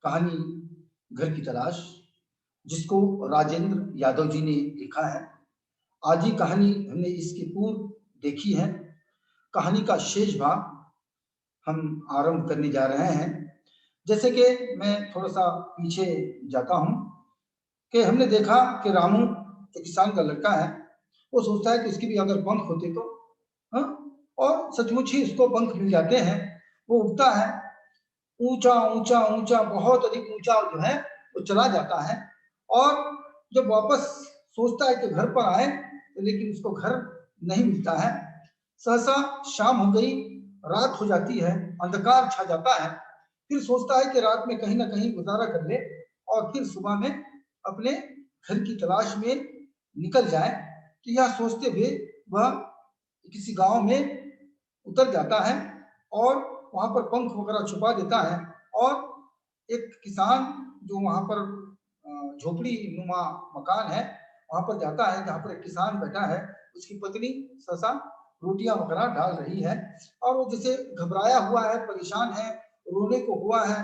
कहानी घर की तलाश, जिसको राजेंद्र यादव जी ने लिखा है। आज ही कहानी हमने इसके पूर्व देखी है। कहानी का शेष भाग हम आरंभ करने जा रहे हैं। जैसे कि मैं थोड़ा सा पीछे जाता हूँ कि हमने देखा कि रामू जो किसान का लड़का है, वो सोचता है कि उसकी भी अगर पंख होते तो, हाँ, और सचमुच ही उसको पंख मिल जाते हैं। वो उड़ता है ऊंचा ऊंचा ऊंचा, बहुत अधिक ऊंचा जो है वो चला जाता है। और जब वापस सोचता है कि घर पर आए, तो लेकिन उसको घर नहीं मिलता है। सहसा शाम हो गई, रात हो जाती है, अंधकार छा जाता है। फिर सोचता है कि रात में कहीं ना कहीं गुजारा कर ले और फिर सुबह में अपने घर की तलाश में निकल जाए। तो यह सोचते हुए वह किसी गांव में उतर जाता है और वहां पर पंख वगैरह छुपा देता है। और एक किसान जो वहां पर झोपड़ी नुमा मकान है, वहां पर जाता है जहां पर एक किसान बैठा है। उसकी पत्नी सहसा रोटियां वगैरह डाल रही है और वो जैसे घबराया हुआ है, परेशान है, रोने को हुआ है,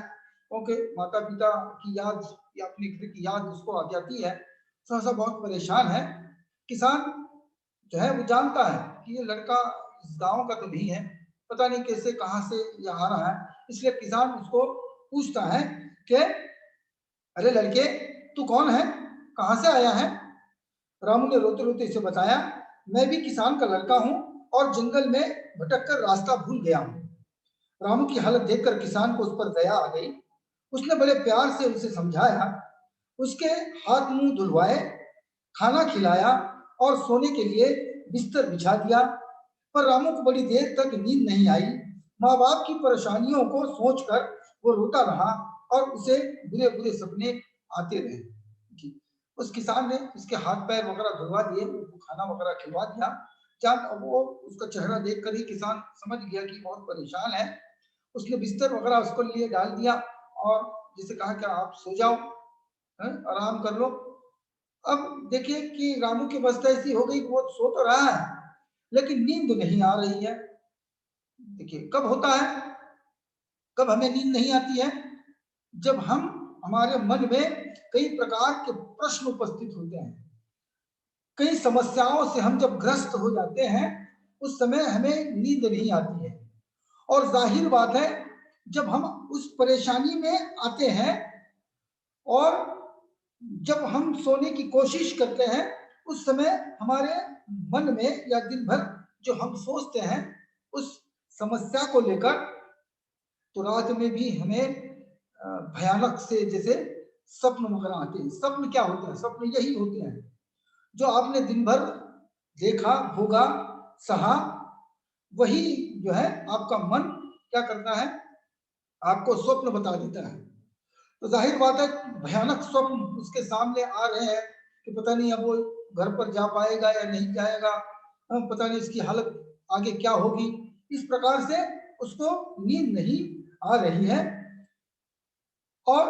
क्योंकि माता पिता की याद या अपने घर की याद उसको आ जाती है। सहसा बहुत परेशान है। किसान जो है वो जानता है कि ये लड़का इस गांव का तो नहीं है, पता नहीं कैसे कहां से ये आ रहा है। इसलिए किसान उसको पूछता है कि अरे लड़के, तू कौन है, कहां से आया है? रामू ने रोते रोते इसे बताया, मैं भी किसान का लड़का हूं और जंगल में भटक कर रास्ता भूल गया हूं। रामू की हालत देखकर किसान को उस पर दया आ गई। उसने बड़े प्यार से उसे समझाया, उसके हाथ मुंह धुलवाए, खाना खिलाया और सोने के लिए बिस्तर बिछा दिया। पर रामू को बड़ी देर तक नींद नहीं आई। माँ बाप की परेशानियों को सोचकर वो रोता रहा और उसे बुरे बुरे सपने आते रहे। उस किसान ने उसके हाथ पैर वगैरह धुलवा दिए, खाना वगैरह खिलवा दिया। जब वो उसका चेहरा देखकर ही किसान समझ गया कि बहुत परेशान है। उसने बिस्तर वगैरह उसको लिए डाल दिया और जिसे कहा कि आप सो जाओ, आराम कर लो। अब देखिए कि रामू की अवस्था ऐसी हो गई कि वो सो तो रहा है लेकिन नींद नहीं आ रही है। देखिए कब होता है, कब हमें नींद नहीं आती है? जब हम हमारे मन में कई प्रकार के प्रश्न उपस्थित होते हैं, कई समस्याओं से हम जब ग्रस्त हो जाते हैं, उस समय हमें नींद नहीं आती है। और जाहिर बात है, जब हम उस परेशानी में आते हैं और जब हम सोने की कोशिश करते हैं, उस समय हमारे मन में या दिन भर जो हम सोचते हैं उस समस्या को लेकर, तो रात में भी हमें भयानक से जैसे सपन वगैरह आते हैं। सपन क्या होते हैं? सपन यही होते हैं जो आपने दिन भर देखा, भोगा, सहा, वही जो है आपका मन क्या करता है, आपको स्वप्न बता देता है। तो जाहिर बात है भयानक स्वप्न उसके सामने आ रहे हैं कि पता नहीं अब वो घर पर जा पाएगा या नहीं जाएगा, पता नहीं इसकी हालत आगे क्या होगी। इस प्रकार से उसको नींद नहीं आ रही है। और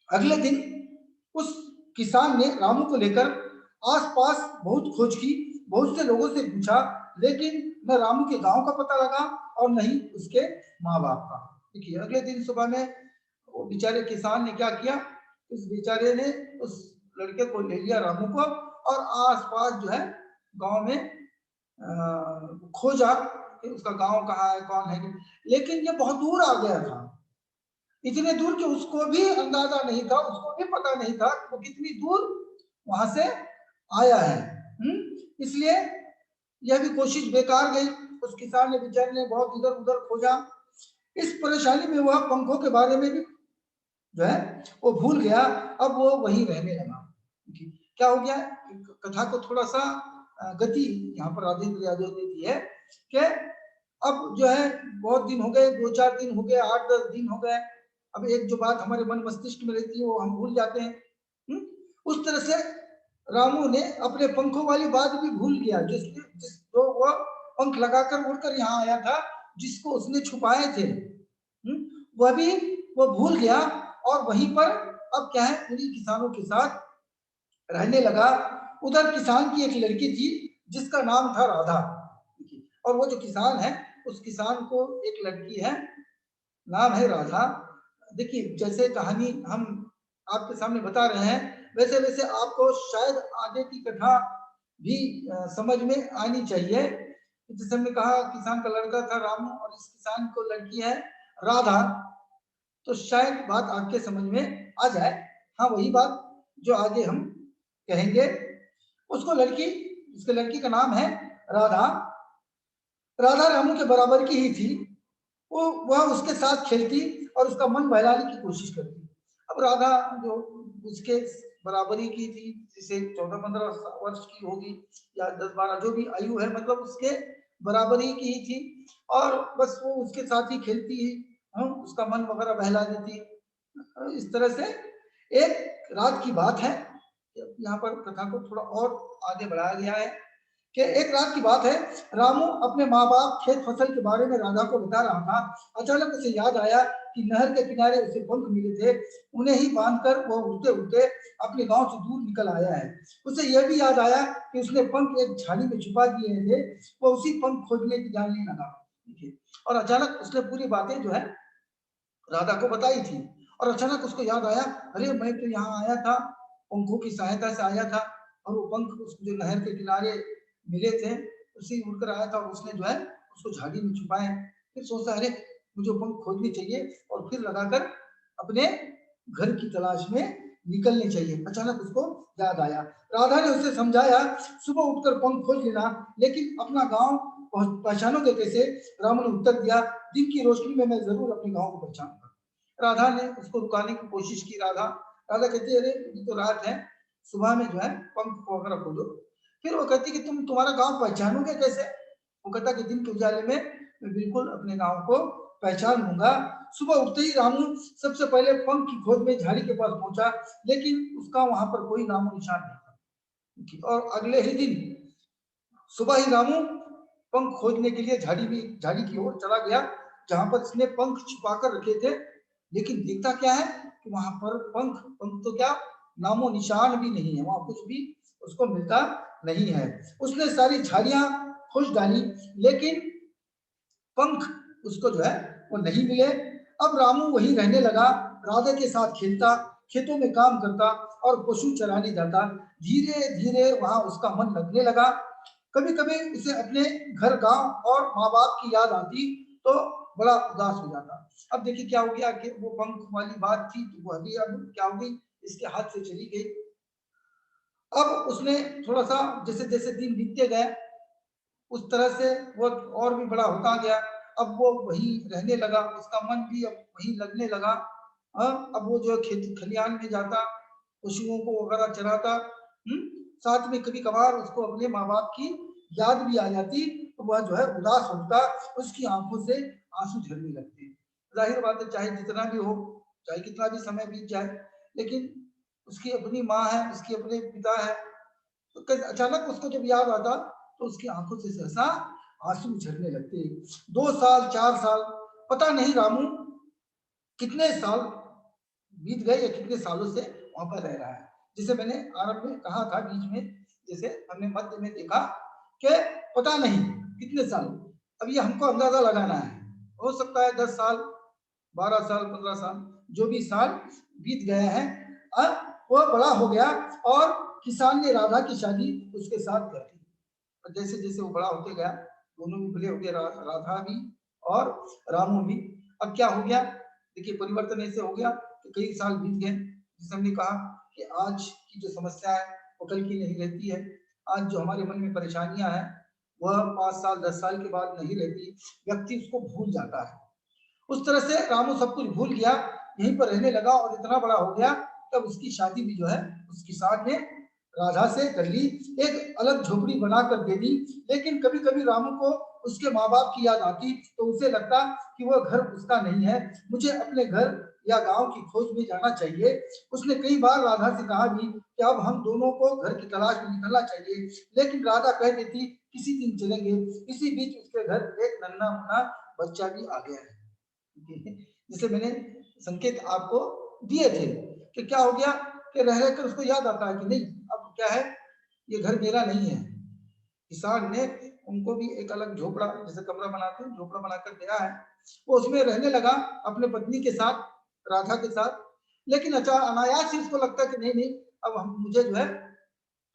अगले दिन उस किसान ने रामू को लेकर आसपास बहुत खोज की, बहुत से लोगों से पूछा, लेकिन न रामू के गांव का पता लगा और न ही उसके माँ बाप का। देखिए अगले दिन सुबह में वो बेचारे किसान ने क्या किया, उस बेचारे ने उस लड़के को ले लिया रामू को और आसपास जो है गांव में खोजा कि उसका गांव कहाँ है, कौन है। लेकिन ये बहुत दूर आ गया था, इतने दूर कि उसको भी अंदाजा नहीं था, उसको भी पता नहीं था कि वो कितनी दूर वहां से आया है। इसलिए यह भी कोशिश बेकार गई। उस किसान ने बेचारे ने बहुत इधर उधर खोजा। इस परेशानी में वह पंखों के बारे में भी जो है वो भूल गया। अब वो वहीं रहने लगा। क्या हो गया, कथा को थोड़ा सा गति यहाँ पर राजेंद्र यादव ने दी है कि अब जो है बहुत दिन हो गए, 2-4 दिन हो गए, 8-10 दिन हो गए। अब एक जो बात हमारे मन मस्तिष्क में रहती है वो हम भूल जाते हैं। उस तरह से रामू ने अपने पंखों वाली बात भी भूल गया, जो वो पंख लगाकर उड़कर यहाँ आया था, जिसको उसने छुपाए थे, वह भी वो भूल गया। और वहीं पर अब क्या है, उन्हीं किसानों के साथ रहने लगा। उधर किसान की एक लड़की थी जिसका नाम था राधा, और वो जो किसान है उस किसान को एक लड़की है, नाम है राधा। देखिए जैसे कहानी हम आपके सामने बता रहे हैं, वैसे वैसे आपको शायद आगे की कथा भी समझ में आनी चाहिए। जैसे हमने कहा किसान का लड़का था रामू और इस किसान को लड़की है राधा, तो शायद बात आपके समझ में आ जाए। हाँ वही बात जो आगे हम कहेंगे। उसको लड़की, उसके लड़की का नाम है राधा। राधा रामू के बराबर की ही थी। वो वह उसके साथ खेलती और उसका मन बहलाने की कोशिश करती। अब राधा जो उसके बराबरी की थी, जिसे 14-15 वर्ष की होगी या 10-12 जो भी आयु है, मतलब उसके बराबरी की ही थी और बस वो उसके साथ ही खेलती ही, उसका मन वगैरह बहला देती। इस तरह से एक रात की बात है। यहाँ पर कथा को थोड़ा और आगे बढ़ाया गया है कि एक रात की बात है, रामू अपने माँ बाप खेत फसल के बारे में राधा को बता रहा था। अचानक उसे याद आया कि नहर के किनारे उसे पंख मिले थे, उन्हें ही बांधकर वो उड़ते उड़ते अपने गांव से दूर निकल आया है। उसे यह भी याद आया कि उसने पंख एक झाड़ी में छुपा दिए थे। वो उसी पंख खोजने की जानने लगा। और अचानक उसने पूरी बातें जो है राधा को बताई थी। और अचानक उसको याद आया, अरे मैं तो यहाँ आया था, पंखों की सहायता से आया था, और वो पंख उस जो नहर के किनारे मिले थे उसी उड़कर आया था और उसने जो है उसको झाड़ी में छुपाए। फिर सोचा अरे मुझे पंख खोजने चाहिए और फिर लगाकर अपने घर की तलाश में निकलने चाहिए। अचानक उसको याद आया, राधा ने उसे समझाया सुबह उठकर पंख खोज लेना, लेकिन अपना गांव पहचानोगे कैसे? रामू ने उत्तर दिया, दिन की रोशनी में मैं जरूर अपने गांव को पहचानूंगा। राधा ने उसको रुकाने की कोशिश की। राधा राधा कहती है अरे ये तो रात है, सुबह में जो है पंख वगैरह खोलो। फिर वो कहती कि तुम्हारा गांव पहचानोगे कैसे? वो कहता कि दिन के उजाले में मैं बिल्कुल अपने गांव को पहचान लूंगा। सुबह उठते ही रामू सबसे पहले पंख की खोज में झाड़ी के पास पहुंचा, लेकिन उसका वहां पर कोई नामो निशान नहीं था। और अगले ही दिन सुबह ही रामू पंख खोजने के लिए झाड़ी की ओर चला गया, जहां पर इसने पंख छुपा कर रखे थे। लेकिन देखता क्या है कि वहां पर पंख पंख तो क्या, नामो निशान भी नहीं है, वहां कुछ भी उसको मिलता नहीं है। उसने सारी झाड़ियां खोज डाली, लेकिन पंख उसको जो है वो नहीं मिले। अब रामू वहीं रहने लगा, राधा के साथ खेलता, खेतों में काम करता और पशु चराने जाता। धीरे धीरे वहां उसका मन लगने लगा। कभी कभी उसे अपने घर गांव और माँ बाप की याद आती तो बड़ा उदास हो जाता। अब देखिए क्या हो गया कि वो पंख वाली बात थी तो वो अभी अब क्या हो गई, इसके हाथ से चली गई। अब उसने थोड़ा सा जैसे जैसे दिन बीतते गए उस तरह से वो और भी बड़ा होता गया। अब वो वहीं रहने लगा, उसका मन भी अब वहीं लगने लगा। अब वो जो खेती खलिहान में जाता, पशुओं को वगैरह चराता। साथ में कभी कभार उसको अपने माँ बाप की याद भी आ जाती, तो वह जो है उदास होता, उसकी आंखों से आंसू झरने लगते। जाहिर बात है, चाहे जितना भी हो, चाहे कितना भी समय बीत जाए, लेकिन उसकी अपनी माँ है, उसके अपने पिता है, तो अचानक उसको जब याद आता तो उसकी आंखों से सहसा आंसू झरने लगते। 2 साल 4 साल, पता नहीं रामू कितने साल बीत गए या कितने सालों से वहां पर रह रहा है। जैसे मैंने आरंभ में कहा था, बीच में जैसे हमने मध्य में देखा कि पता नहीं कितने साल, अब ये हमको अंदाजा लगाना है। हो सकता है 10 साल, 12 साल, 15 साल, जो भी साल बीत गए हैं। अब वो बड़ा हो गया और किसान ने राधा की शादी उसके साथ कर दी। और जैसे जैसे वो बड़ा होते गया, दोनों भी बड़े हो गए, राधा भी और रामू भी। अब क्या हो गया, देखिए परिवर्तन ऐसे हो गया कि कई साल बीत गए। जैसे हमने कहा कि आज की जो समस्या है वो कल की नहीं रहती है। आज जो हमारे मन में परेशानियां हैं वह 5 साल 10 साल के बाद नहीं रहती, व्यक्ति उसको भूल जाता है। उस तरह से रामू सब कुछ भूल गया, यहीं पर रहने लगा और इतना बड़ा हो गया। तब उसकी शादी भी जो है उस किसान ने राधा से कर ली, एक अलग झोपड़ी बनाकर दे दी। लेकिन कभी कभी रामू को उसके माँ बाप की याद आती तो उसे लगता कि वह घर उसका नहीं है, मुझे अपने घर या गांव की खोज में जाना चाहिए। उसने कई बार राधा से कहा भी कि अब हम दोनों को घर की तलाश में निकलना चाहिए, लेकिन राधा कह देती किसी दिन चलेंगे। इसी बीच उसके घर एक नन्हा मुन्ना बच्चा भी आ गया है। जिसे मैंने संकेत आपको दिए थे कि क्या हो गया कि रह रहकर उसको याद आता है कि नहीं, अब क्या है, ये घर मेरा नहीं है। किसान ने उनको भी एक अलग झोपड़ा, जैसे कमरा बनाते हैं झोपड़ा बनाकर दिया है, वो उसमें रहने लगा अपने पत्नी के साथ। राधा के साथ। लेकिन अनायास ही उसको लगता है कि नहीं नहीं, अब हम मुझे जो है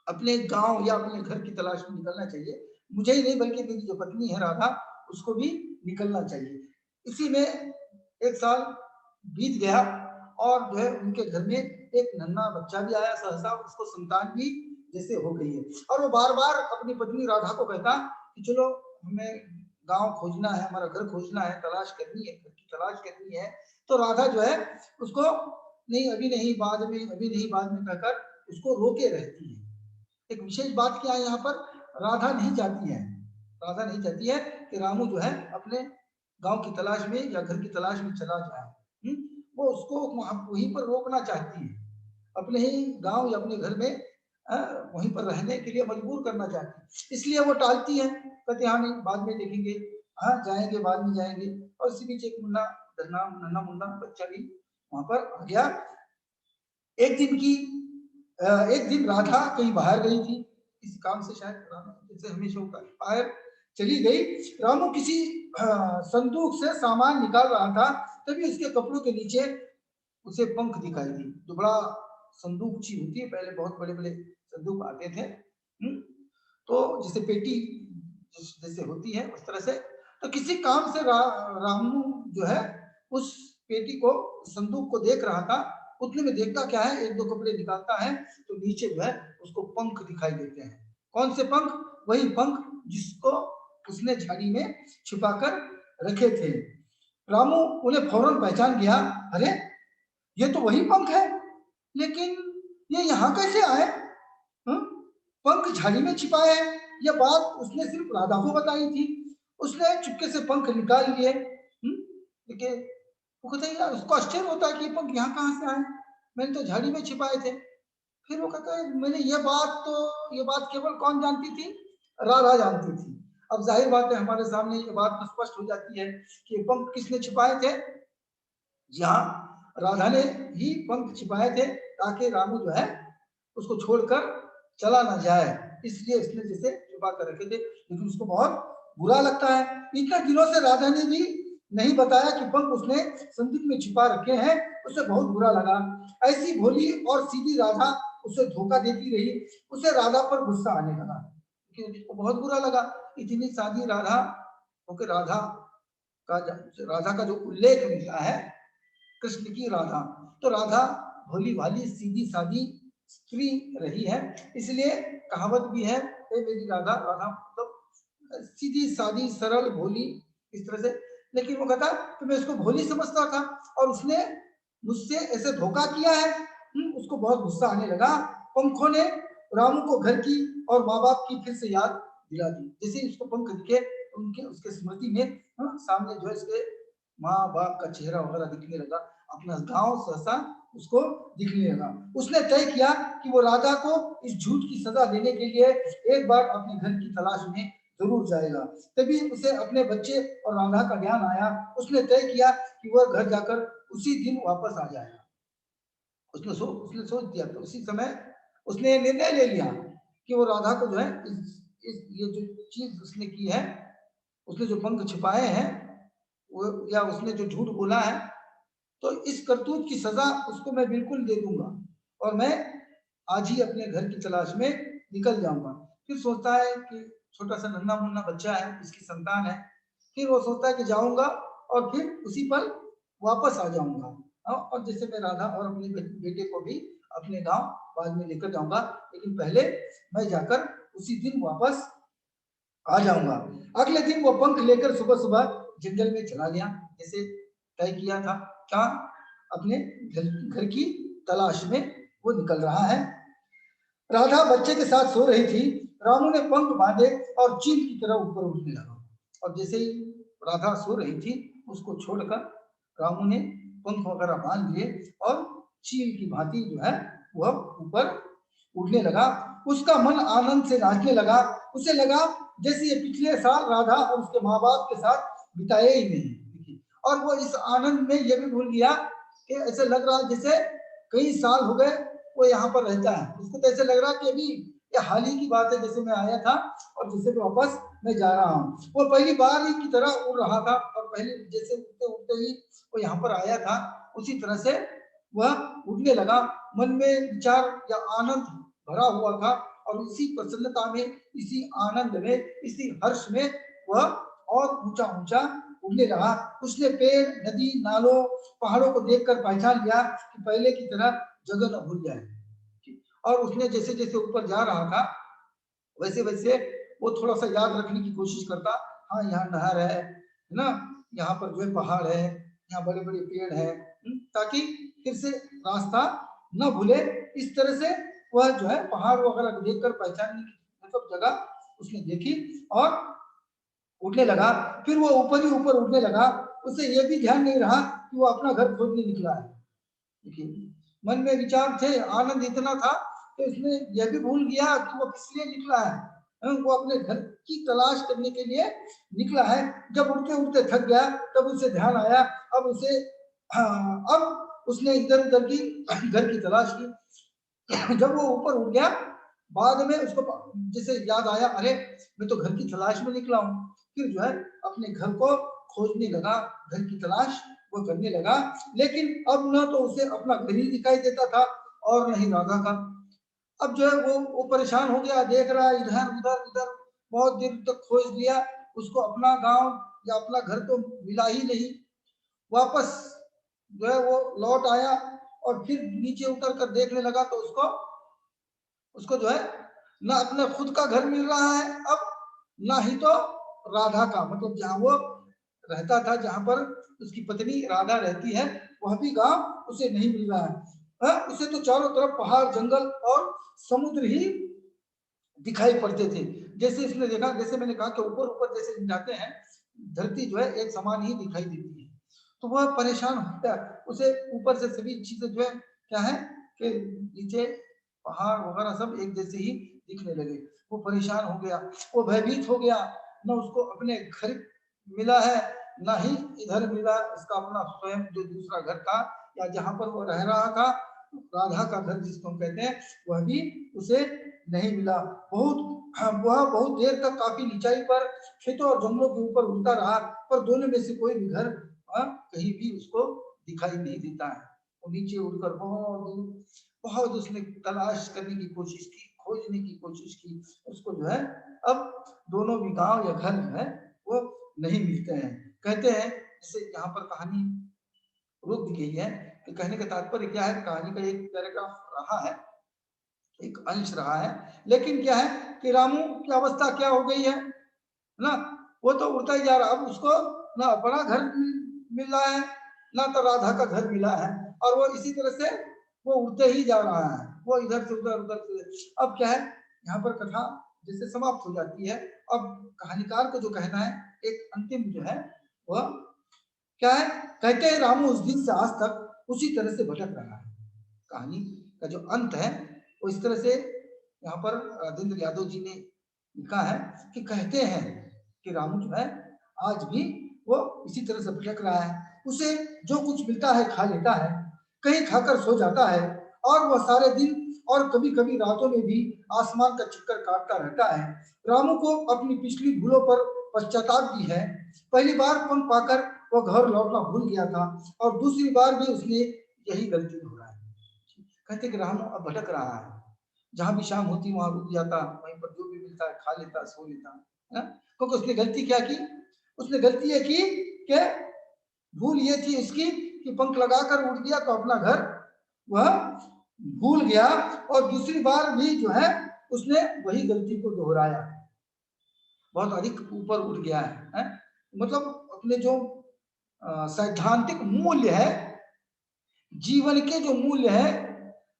अपने गांव या अपने घर की तलाश में निकलना चाहिए। मुझे ही नहीं बल्कि मेरी जो पत्नी है राधा, उसको भी निकलना चाहिए। इसी में एक साल बीत गया और जो है उनके घर में एक नन्हा बच्चा भी आया सहसा, उसको संतान भी जैसे हो गई है। और वो बार बार अपनी पत्नी राधा को कहता कि चलो हमें गांव खोजना है, हमारा घर खोजना है, तलाश करनी है, घर की तलाश करनी है। तो राधा जो है उसको नहीं, अभी नहीं, बाद में, अभी नहीं, बाद में कहकर उसको रोके रहती है। एक विशेष बात क्या है यहाँ पर, राधा नहीं चाहती है, राधा नहीं चाहती है कि रामू जो है अपने गांव की तलाश में या घर की तलाश में चला जाए। वो उसको वहीं पर रोकना चाहती है, अपने ही गांव या अपने घर में वहीं पर रहने के लिए मजबूर करना चाहती है। इसलिए वो टालती है, कहते हाँ नहीं, बाद में देखेंगे, हाँ जाएंगे, बाद में जाएंगे। और इसी बीच एक मुन्ना नन्ना मुन्ना बच्चा भी वहां पर आ गया। एक दिन राधा कहीं बाहर गई थी किसी काम से, शायद जैसे हमेशा होता है, बाहर चली गई। रामू किसी संदूक से सामान निकाल रहा था, तभी उसके कपड़ों के नीचे उसे पंख दिखाई दी। जो बड़ा संदूक ची होती है, पहले बहुत बड़े बड़े संदूक आते थे, तो जैसे पेटी जैसे होती है उस तरह से। तो किसी काम से रामू जो है उस पेटी को, संदूक को देख रहा था। उतने में देखता क्या है, एक दो कपड़े निकालता है तो नीचे जो है उसको पंख दिखाई देते हैं। कौन से पंख? वही पंख जिसको उसने झाड़ी में छुपाकर रखे थे। रामू उन्हें फौरन पहचान गया, अरे ये तो वही पंख है, लेकिन ये यहाँ कैसे आए? पंख झाड़ी में छिपाए हैं। यह बात उसने सिर्फ राधा को बताई थी। उसने चुपके से पंख निकाल लिए। देखिए, वो कहता है यार, उसको आश्चर्य होता है कि पंख यहाँ कहाँ से आए, मैंने तो झाड़ी में छिपाए थे। फिर वो कहता है मैंने ये बात केवल कौन जानती थी? राधा जानती थी। अब जाहिर बात है हमारे सामने ये बात तो स्पष्ट हो जाती है कि पंख किसने छिपाए थे। यहाँ राधा ने ही पंख छिपाए थे ताकि रामू जो है उसको छोड़कर चला ना जाए, इसलिए इसने जैसे छुपा कर रखे थे। लेकिन उसको बहुत बुरा लगता है। इतने दिनों से राधा ने भी नहीं बताया कि पंख उसने संदूक में छिपा रखे हैं, उसे बहुत बुरा लगा। ऐसी भोली और सीधी राधा उसे धोखा देती रही, उसे राधा पर गुस्सा आने लगा, क्योंकि उसको बहुत बुरा लगा। इतनी सादी राधा होकर राधा का जो उल्लेख मिलता है कृष्ण की राधा, तो राधा भोली भाली सीधी सादी स्त्री रही है। इसलिए कहावत भी है, मेरी राधा, राधा मतलब सीधी सादी सरल भोली, इस तरह से। लेकिन वो कहता कि मैं इसको भोली समझता था और उसने मुझसे ऐसे धोखा किया है। उसको बहुत गुस्सा आने लगा। पंखों ने रामू को घर की और माँ बाप की फिर से याद दिला दी। जैसे ही उसको पंख दिखे, उसके स्मृति में सामने जो है इसके माँ बाप का चेहरा वगैरह दिखने लगा, अपना गांव सहसा उसको दिखने लगा। उसने तय किया कि वो राधा को इस झूठ की सजा देने के लिए एक बार अपने घर की तलाश में जरूर जाएगा। तभी उसे अपने बच्चे और राधा का ज्ञान आया। उसने तय किया कि वह घर जाकर उसी दिन वापस आ जाएगा। उसने सोच दिया, तो उसी समय उसने निर्णय ले लिया कि वो राधा को जो है ये जो चीज उसने की है, उसने जो पंख छिपाए हैं वो, या उसने जो झूठ बोला है, तो इस करतूत की सजा उसको मैं बिल्कुल दे दूंगा और मैं आज ही अपने घर की तलाश में निकल जाऊंगा। फिर सोचता है कि छोटा सा नन्हा मुन्ना बच्चा है, इसकी संतान है। फिर वो सोचता है कि जाऊंगा और फिर उसी पर वापस आ जाऊंगा, और जैसे मैं राधा और अपने बेटे को भी अपने गांव बाद में लेकर जाऊंगा, लेकिन पहले मैं जाकर उसी दिन वापस आ जाऊंगा। अगले दिन वो पंख लेकर सुबह सुबह जंगल में चला गया, जैसे तय किया था। क्या? अपने घर की तलाश में वो निकल रहा है। राधा बच्चे के साथ सो रही थी। रामू ने पंख बांधे और चील की तरह ऊपर उठने लगा। और जैसे ही राधा सो रही थी, उसको छोड़कर रामू ने पंख वगैरह बांध लिए और चील की भांति जो है वह ऊपर उड़ने लगा। उसका मन आनंद से नाचने लगा। उसे लगा जैसे ये पिछले साल राधा और उसके माँ बाप के साथ बिताए ही नहीं, और वो इस आनंद में ये भी भूल गया कि ऐसे लग रहा जैसे कई साल हो गए वो यहाँ पर रहता है। उसको तो ऐसे लग रहा कि अभी ये हाल ही की बात है, जैसे मैं आया था और जैसे मैं वापस मैं जा रहा हूँ। वो पहली बार ही की तरह उड़ रहा था और पहले जैसे उड़ते उड़ते ही वो यहाँ पर आया था उसी तरह से वह उड़ने लगा। मन में विचार या आनंद भरा हुआ था और इसी प्रसन्नता में, इसी आनंद में, इसी हर्ष में वह और ऊंचा ऊंचा उड़ने लगा। उसने पेड़, नदी, नालों, पहाड़ों को देखकर पहचान लिया कि पहले की तरह जगह न भूल जाए। और उसने जैसे जैसे ऊपर जा रहा था वैसे वैसे वो थोड़ा सा याद रखने की कोशिश करता, हाँ यहाँ नहर है ना, यहाँ पर जो है पहाड़ है, यहाँ बड़े बड़े पेड़ है, ताकि फिर से रास्ता न भूले। इस तरह से वह जो है पहाड़ वगैरह देखकर पहचानने की मतलब जगह उसने देखी और उड़ने लगा। फिर वो ऊपर ही ऊपर उड़ने लगा। उसे ये भी ध्यान नहीं रहा कि वो अपना घर खोजने निकला है। देखिए, मन में विचार थे, आनंद इतना था कि उसने यह भी भूल गया कि वो किस लिए निकला है। वो अपने घर की तलाश करने के लिए निकला है। जब उड़ते उड़ते थक गया तब उसे ध्यान आया, अब उसे अब उसने इधर उधर की घर की तलाश की। जब वो ऊपर उड़ गया बाद में उसको जैसे याद आया, अरे मैं तो घर की तलाश में निकला हूँ। फिर जो है अपने घर को खोजने लगा, घर की तलाश वो करने लगा। लेकिन अब न तो उसे अपना घर ही दिखाई देता था और न ही राधा का। अब जो है वो परेशान हो गया, देख रहा है इधर उधर उधर, बहुत देर तक खोज लिया, उसको अपना गांव या अपना घर तो मिला ही नहीं। वापस जो है वो लौट आया और फिर नीचे उतर कर देखने लगा तो उसको जो है ना अपने खुद का घर मिल रहा है अब, ना ही तो राधा का, मतलब जहाँ वो रहता था, जहाँ पर उसकी पत्नी राधा रहती है, वह भी गांव उसे नहीं मिल रहा है। उसे तो चारों तरफ पहाड़, जंगल और समुद्र ही दिखाई पड़ते थे। जैसे इसने देखा, जैसे मैंने कहा कि ऊपर ऊपर जैसे जाते हैं धरती जो है एक समान ही दिखाई देती है। तो वह परेशान हो गया, उसे ऊपर से सभी चीजें जो है क्या है कि नीचे पहाड़ वगैरह सब एक जैसे ही दिखने लगे। वो परेशान हो गया, वो भयभीत हो गया, न उसको अपने घर मिला है ना ही इधर मिला उसका अपना स्वयं जो दूसरा घर था या जहां पर वो रह रहा था, राधा का घर जिसको हम कहते हैं, वह भी उसे नहीं मिला। वह बहुत देर तक काफी ऊंचाई पर खेतों और जंगलों के ऊपर उड़ता रहा, पर दोनों में से कोई भी घर कहीं भी उसको दिखाई नहीं देता है। वो नीचे उड़कर बहुत दूर, बहुत उसने तलाश करने की कोशिश की, खोजने की कोशिश की, उसको जो है अब दोनों भी गांव या घर जो है वो नहीं मिलते हैं। कहते हैं जैसे यहाँ पर कहानी रुक गई है कि कहने का तात्पर्य क्या है, कहानी का एक पैराग्राफ रहा है, एक अंश रहा है, लेकिन क्या है कि रामू की अवस्था क्या हो गई है ना, वो तो उड़ता ही जा रहा, अब उसको ना अपना घर मिला है ना तो राधा का घर मिला है, और वो इसी तरह से वो उड़ते ही जा रहा है, वो इधर से उधर उधर से। अब क्या है यहाँ पर कथा जैसे समाप्त हो जाती है। अब कहानीकार को जो कहना है एक अंतिम जो है वह क्या है, कहते हैं रामू उस दिन से आज तक उसी तरह से भटक रहा है। कहानी का जो अंत है वो इस तरह से यहाँ पर राजेंद्र यादव जी ने लिखा है कि कहते हैं कि रामू जो है आज भी वो इसी तरह से भटक रहा है। उसे जो कुछ मिलता है खा लेता है, कहीं खाकर सो जाता है, और वह सारे दिन और कभी कभी रातों में भी आसमान का चक्कर काटता रहता है। रामू को अपनी पिछली भूलों पर पश्चाताप भी है। पहली बार पंख पाकर वह घर लौटना भूल गया था और दूसरी बार भी उसने यही गलती दोहराई। कहते कि रामू अब भटक रहा है, जहां भी शाम होती वहां रुक जाता, वहीं पर जो भी मिलता है खा लेता, सो लेता है। क्योंकि उसने गलती क्या की, उसने गलती ये की कि भूल ये थी इसकी कि पंख लगाकर उड़ गया तो अपना घर वह भूल गया, और दूसरी बार भी जो है उसने वही गलती को दोहराया, बहुत अधिक ऊपर उठ गया है? मतलब अपने जो सैद्धांतिक मूल्य है, जीवन के जो मूल्य है,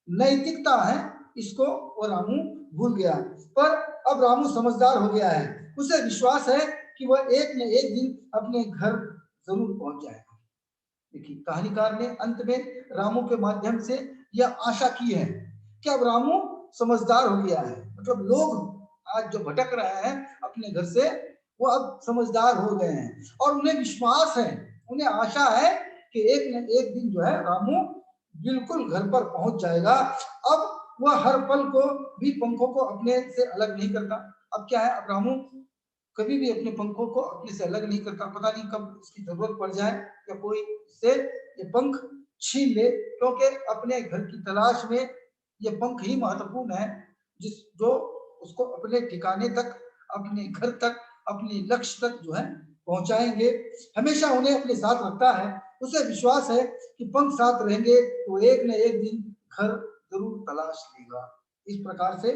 नैतिकता है, इसको वो रामू भूल गया। पर अब रामू समझदार हो गया है, उसे विश्वास है कि वह एक न एक दिन अपने घर जरूर पहुंच जाएगा। देखिए कहानीकार ने अंत में रामू के माध्यम से यह आशा की है कि अब रामू समझदार हो गया है, मतलब लोग आज जो भटक रहे हैं अपने घर से वो अब समझदार हो गए हैं, और उन्हें विश्वास है, उन्हें आशा है कि एक न एक दिन जो है रामू बिल्कुल घर पर पहुंच जाएगा। अब वह हर पल को भी पंखों को अपने से अलग नहीं करता। अब क्या है, अब रामू कभी भी अपने पंखों को अपने से अलग नहीं करता, पता नहीं कब इसकी जरूरत पड़ जाए या कोई इससे ये पंख छीन ले, क्योंकि अपने घर की तलाश में ये पंख ही महत्वपूर्ण है, जिस जो उसको अपने ठिकाने तक, अपने घर तक, अपने लक्ष्य तक जो है पहुंचाएंगे। हमेशा उन्हें अपने साथ रखता है, उसे विश्वास है कि पंख साथ रहेंगे तो एक न एक दिन घर जरूर तलाश लेगा। इस प्रकार से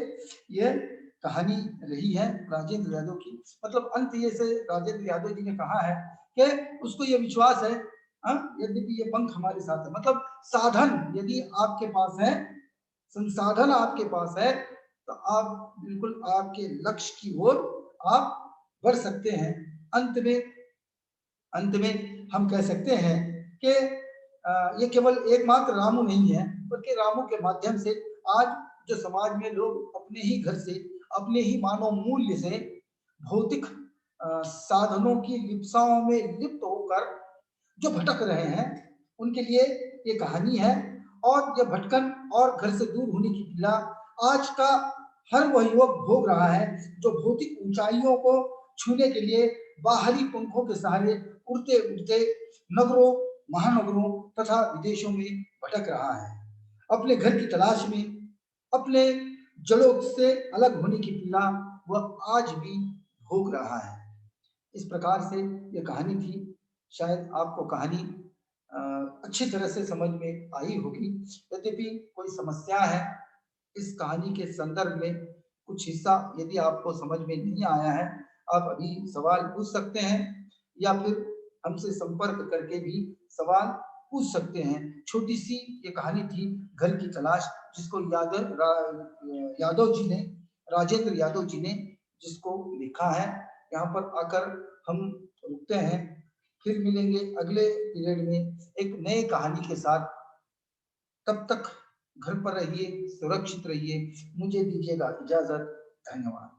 यह कहानी रही है राजेंद्र यादव की। मतलब अंत ये से राजेंद्र यादव जी ने कहा है कि उसको ये विश्वास है, यद्यपि ये पंख हमारे साथ है, मतलब साधन यदि आपके पास है, संसाधन आपके पास है, तो आप बिल्कुल आपके लक्ष्य की ओर आप बढ़ सकते हैं। अंत में हम कह सकते हैं कि ये केवल एकमात्र रामू नहीं है, बल्कि रामू के माध्यम से आज जो समाज में लोग अपने ही घर से, अपने ही मानव मूल्य से भौतिक साधनों की लिप्साओं में लिप्त होकर जो भटक रहे हैं, उनके लिए ये कहानी है। और ये भटकन और घर से दूर होने की पीड़ा आज का हर वह युवक भोग रहा है, जो भौतिक ऊंचाइयों को छूने के लिए बाहरी पंखों के सहारे उड़ते उड़ते नगरों, महानगरों तथा विदेशों में भटक रहा है, अपने घर की तलाश में। अपने जड़ों से अलग होने की पीड़ा वह आज भी भोग रहा है। इस प्रकार से ये कहानी थी। शायद आपको कहानी अच्छी तरह से समझ में आई होगी। यद्यपि कोई समस्या है इस कहानी के संदर्भ में, कुछ हिस्सा यदि आपको समझ में नहीं आया है, आप अभी सवाल पूछ सकते हैं, या फिर हमसे संपर्क करके भी सवाल पूछ सकते हैं। छोटी सी ये कहानी थी घर की तलाश, जिसको यादव जी ने, राजेंद्र यादव जी ने जिसको लिखा है। यहाँ पर आकर हम रुकते हैं, फिर मिलेंगे अगले पीरियड में एक नए कहानी के साथ। तब तक घर पर रहिए, सुरक्षित रहिए, मुझे दीजिएगा इजाजत। धन्यवाद।